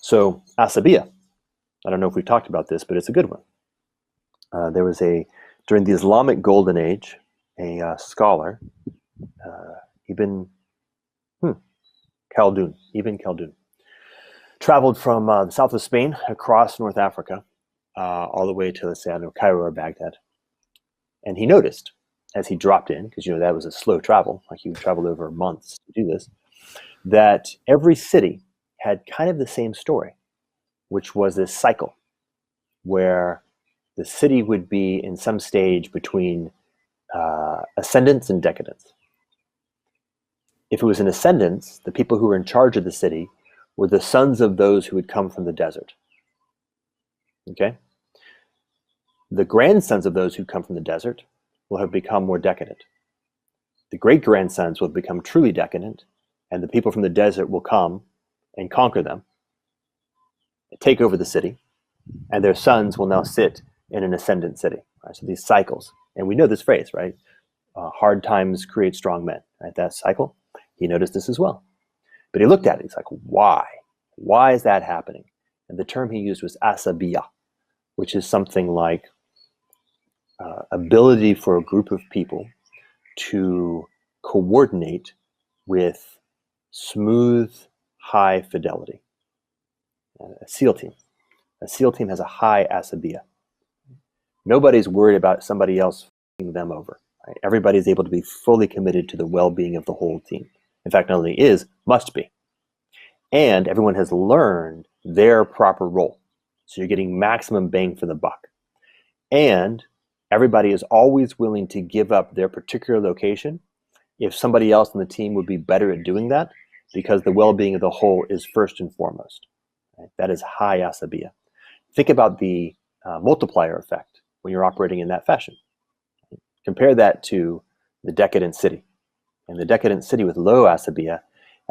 So asabiya, I don't know if we've talked about this, but it's a good one. There was during the Islamic Golden Age, a scholar, Ibn Khaldun, traveled from the south of Spain across North Africa, all the way to, let's say, I don't know, Cairo or Baghdad. And he noticed, as he dropped in, because that was a slow travel, like he would travel over months to do this, that every city had kind of the same story, which was this cycle where the city would be in some stage between ascendance and decadence. If it was in ascendance, the people who were in charge of the city were the sons of those who had come from the desert. Okay? The grandsons of those who come from the desert will have become more decadent. The great-grandsons will become truly decadent, and the people from the desert will come and conquer them, take over the city, and their sons will now sit in an ascendant city. Right? So these cycles, and we know this phrase, right? Hard times create strong men, right? That cycle. He noticed this as well. But he looked at it, he's like, why? Why is that happening? And the term he used was asabiya, which is something like ability for a group of people to coordinate with smooth, high fidelity. A SEAL team. A SEAL team has a high asabiya. Nobody's worried about somebody else f***ing them over. Right? Everybody's able to be fully committed to the well-being of the whole team. In fact, not only is, must be. And everyone has learned their proper role. So you're getting maximum bang for the buck. And everybody is always willing to give up their particular location if somebody else on the team would be better at doing that, because the well-being of the whole is first and foremost. Right? That is high asabiya. Think about the multiplier effect when you're operating in that fashion. Compare that to the decadent city. In the decadent city with low asabiya,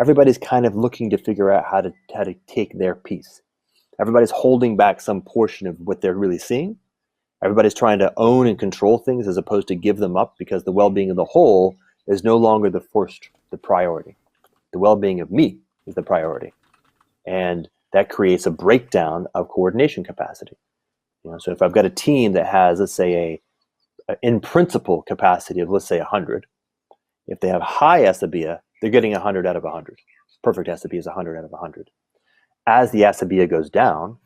everybody's kind of looking to figure out how to take their piece. Everybody's holding back some portion of what they're really seeing. Everybody's trying to own and control things as opposed to give them up, because the well-being of the whole is no longer the priority. The well-being of me is the priority. And that creates a breakdown of coordination capacity. So if I've got a team that has, let's say, in principle capacity of, let's say, 100, if they have high asabiya, they're getting 100 out of 100. Perfect asabiya is 100 out of 100. As the asabiya goes down,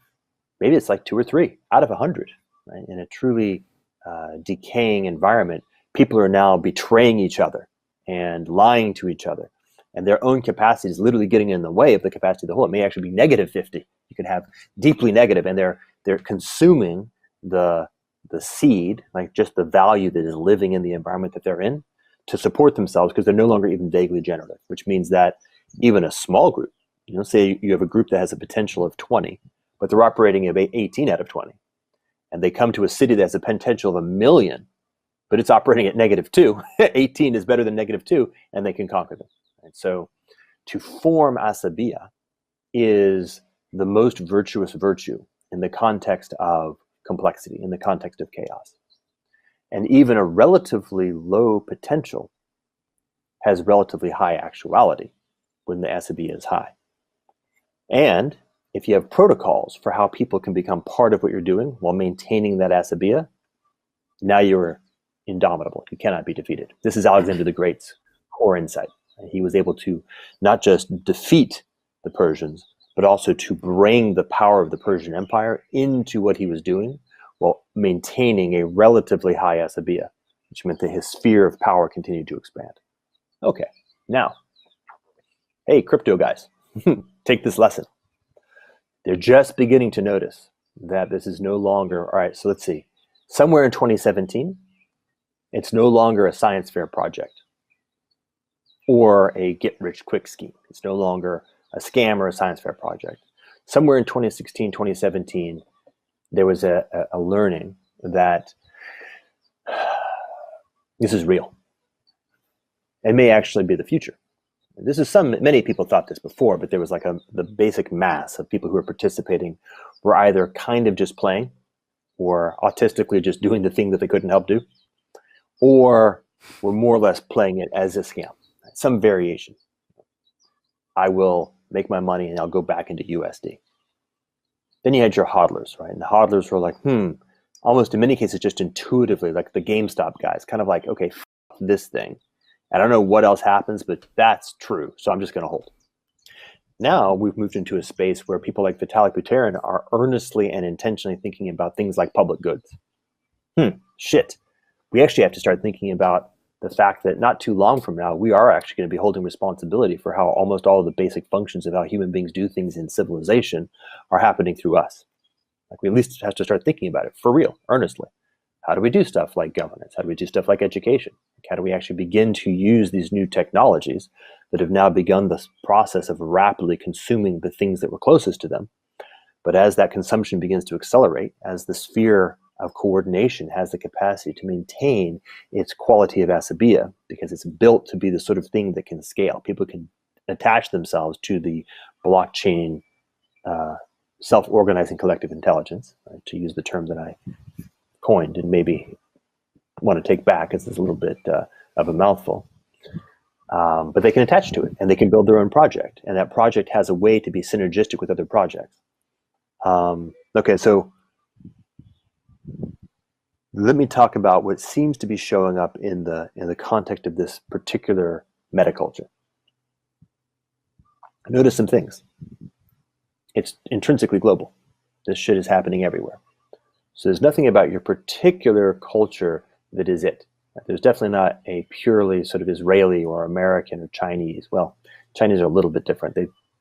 maybe it's like 2 or 3 out of 100. Right? In a truly decaying environment, people are now betraying each other and lying to each other. And their own capacity is literally getting in the way of the capacity of the whole. It may actually be negative 50. You can have deeply negative, and they're consuming the seed, like just the value that is living in the environment that they're in, to support themselves, because they're no longer even vaguely generative, which means that even a small group, say you have a group that has a potential of 20, but they're operating at 18 out of 20. And they come to a city that has a potential of 1 million, but it's operating at -2. 18 is better than -2, and they can conquer them. And so to form asabiya is the most virtuous virtue in the context of complexity, in the context of chaos. And even a relatively low potential has relatively high actuality when the asabiya is high. And if you have protocols for how people can become part of what you're doing while maintaining that asabiya, now you're indomitable. You cannot be defeated. This is Alexander the Great's core insight. He was able to not just defeat the Persians, but also to bring the power of the Persian Empire into what he was doing while maintaining a relatively high asabiya, which meant that his sphere of power continued to expand. Okay, now, hey, crypto guys, take this lesson. They're just beginning to notice that this is no longer, all right, so let's see, somewhere in 2017, it's no longer a science fair project or a get-rich-quick scheme. It's no longer a scam or a science fair project. Somewhere in 2016, 2017, there was a learning that this is real. It may actually be the future. Many people thought this before, but there was like the basic mass of people who were participating were either kind of just playing or autistically just doing the thing that they couldn't help do, or were more or less playing it as a scam, some variation. I will make my money and I'll go back into USD. Then you had your hodlers, right? And the hodlers were like, almost in many cases just intuitively, like the GameStop guys, kind of like, okay, this thing. I don't know what else happens, but that's true. So I'm just going to hold. Now we've moved into a space where people like Vitalik Buterin are earnestly and intentionally thinking about things like public goods. Shit. We actually have to start thinking about the fact that not too long from now, we are actually going to be holding responsibility for how almost all of the basic functions of how human beings do things in civilization are happening through us. Like, we at least have to start thinking about it for real, earnestly. How do we do stuff like governance? How do we do stuff like education? How do we actually begin to use these new technologies that have now begun the process of rapidly consuming the things that were closest to them? But as that consumption begins to accelerate, as the sphere of coordination has the capacity to maintain its quality of asabiya, because it's built to be the sort of thing that can scale. People can attach themselves to the blockchain self-organizing collective intelligence, right, to use the term that I coined and maybe want to take back because it's a little bit of a mouthful. But they can attach to it and they can build their own project. And that project has a way to be synergistic with other projects. Okay, so let me talk about what seems to be showing up in the context of this particular metaculture. Notice some things. It's intrinsically global. This shit is happening everywhere. So there's nothing about your particular culture that is it. There's definitely not a purely sort of Israeli or American or Chinese. Well, Chinese are a little bit different.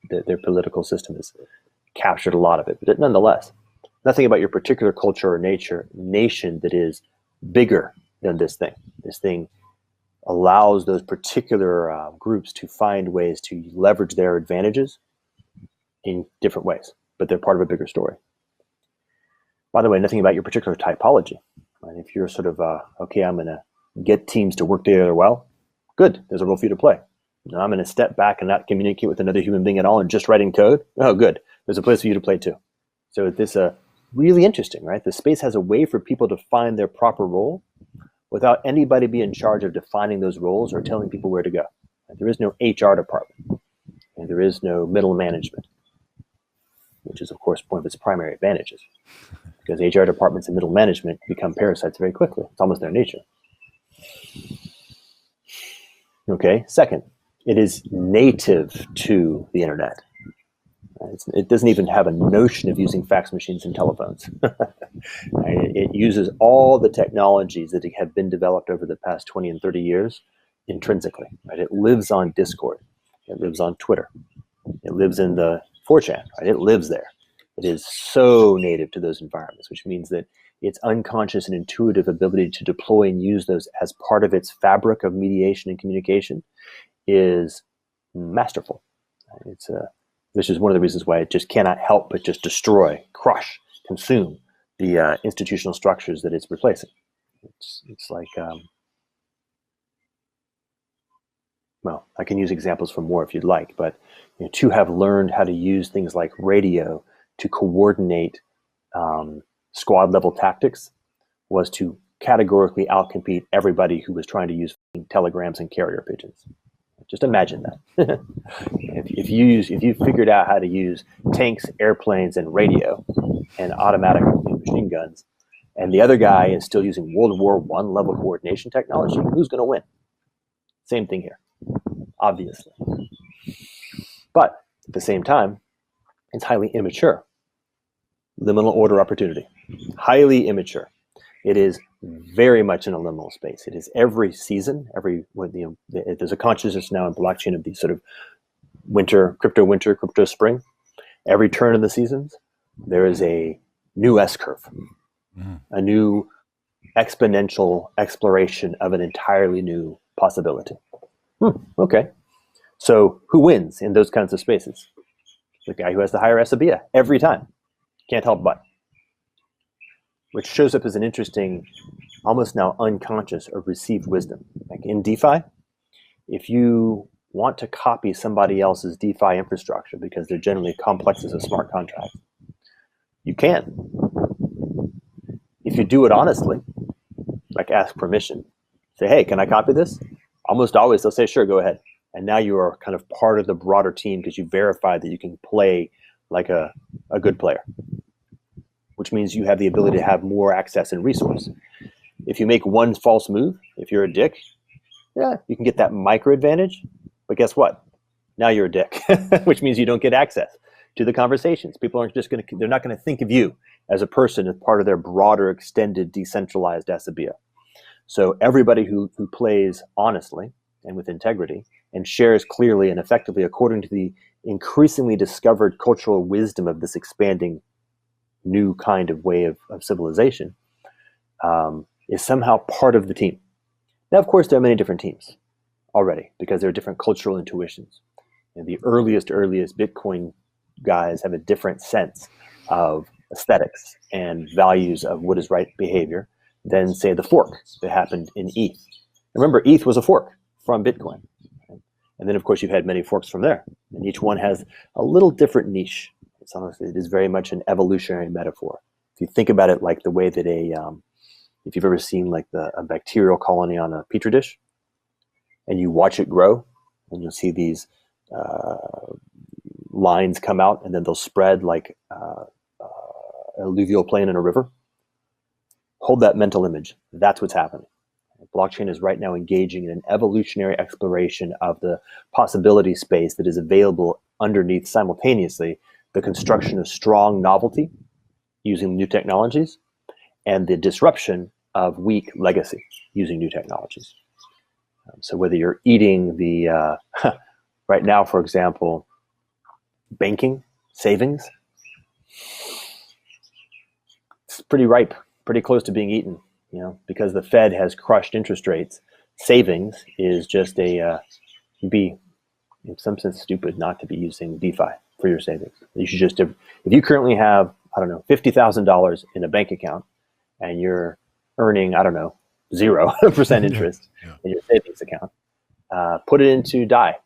Their political system has captured a lot of it. But nonetheless, nothing about your particular culture or nation that is bigger than this thing. This thing allows those particular groups to find ways to leverage their advantages in different ways, but they're part of a bigger story. By the way, nothing about your particular typology. Right? If you're sort of, okay, I'm going to get teams to work together well, good, there's a role for you to play. Now I'm going to step back and not communicate with another human being at all and just writing code. Oh, good, there's a place for you to play too. So this really interesting, right? The space has a way for people to find their proper role without anybody being in charge of defining those roles or telling people where to go. There is no HR department, and there is no middle management, which is, of course, one of its primary advantages, because HR departments and middle management become parasites very quickly. It's almost their nature. Okay, second, it is native to the internet. It doesn't even have a notion of using fax machines and telephones. It uses all the technologies that have been developed over the past 20 and 30 years intrinsically. Right? It lives on Discord. It lives on Twitter. It lives in the 4chan. Right? It lives there. It is so native to those environments, which means that its unconscious and intuitive ability to deploy and use those as part of its fabric of mediation and communication is masterful. This is one of the reasons why it just cannot help but just destroy, crush, consume the institutional structures that it's replacing. It's like, well, I can use examples for more if you'd like, but to have learned how to use things like radio to coordinate squad level tactics was to categorically outcompete everybody who was trying to use telegrams and carrier pigeons. Just imagine that. If you figured out how to use tanks, airplanes, and radio, and automatic machine guns, and the other guy is still using World War I level coordination technology, who's going to win? Same thing here, obviously. But at the same time, it's highly immature. Liminal order opportunity, highly immature. It is very much in a liminal space. It is every season, there's a consciousness now in blockchain of these sort of winter, crypto spring. Every turn of the seasons, there is a new S-curve, a new exponential exploration of an entirely new possibility. Okay. So who wins in those kinds of spaces? The guy who has the higher asabiya every time. Can't help but. Which shows up as an interesting, almost now unconscious or received wisdom. Like in DeFi, if you want to copy somebody else's DeFi infrastructure because they're generally complex as a smart contract, you can. If you do it honestly, like ask permission, say, hey, can I copy this? Almost always they'll say, sure, go ahead. And now you are kind of part of the broader team because you verified that you can play like a good player. which means you have the ability to have more access and resource. If you make one false move, if you're a dick, yeah, you can get that micro advantage. But guess what? Now you're a dick, which means you don't get access to the conversations. People aren't just they're not going to think of you as a person as part of their broader, extended, decentralized Asabia. So everybody who plays honestly and with integrity and shares clearly and effectively according to the increasingly discovered cultural wisdom of this expanding new kind of way of civilization is somehow part of the team. Now, of course, there are many different teams already because there are different cultural intuitions. And the earliest Bitcoin guys have a different sense of aesthetics and values of what is right behavior than, say, the fork that happened in ETH. Remember, ETH was a fork from Bitcoin. And then, of course, you've had many forks from there. And each one has a little different niche. It is very much an evolutionary metaphor. If you think about it like the way that if you've ever seen like a bacterial colony on a petri dish, and you watch it grow, and you'll see these lines come out, and then they'll spread like alluvial plain in a river. Hold that mental image. That's what's happening. Blockchain is right now engaging in an evolutionary exploration of the possibility space that is available underneath simultaneously the construction of strong novelty using new technologies and the disruption of weak legacy using new technologies. So whether you're eating the, right now, for example, banking, savings, it's pretty ripe, pretty close to being eaten, because the Fed has crushed interest rates. Savings is just it'd be in some sense stupid not to be using DeFi for your savings. You should just, if you currently have, I don't know, $50,000 in a bank account and you're earning, I don't know, 0% interest in your savings account, put it into DAI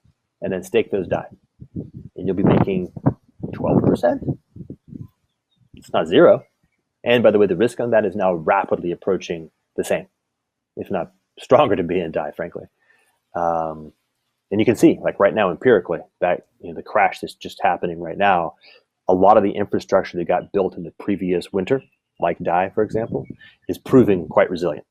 and then stake those DAI. And you'll be making 12%. It's not zero. And by the way, the risk on that is now rapidly approaching the same, if not stronger to be in DAI, frankly. And you can see, like right now, empirically, that the crash that's just happening right now, a lot of the infrastructure that got built in the previous winter, like DAI, for example, is proving quite resilient.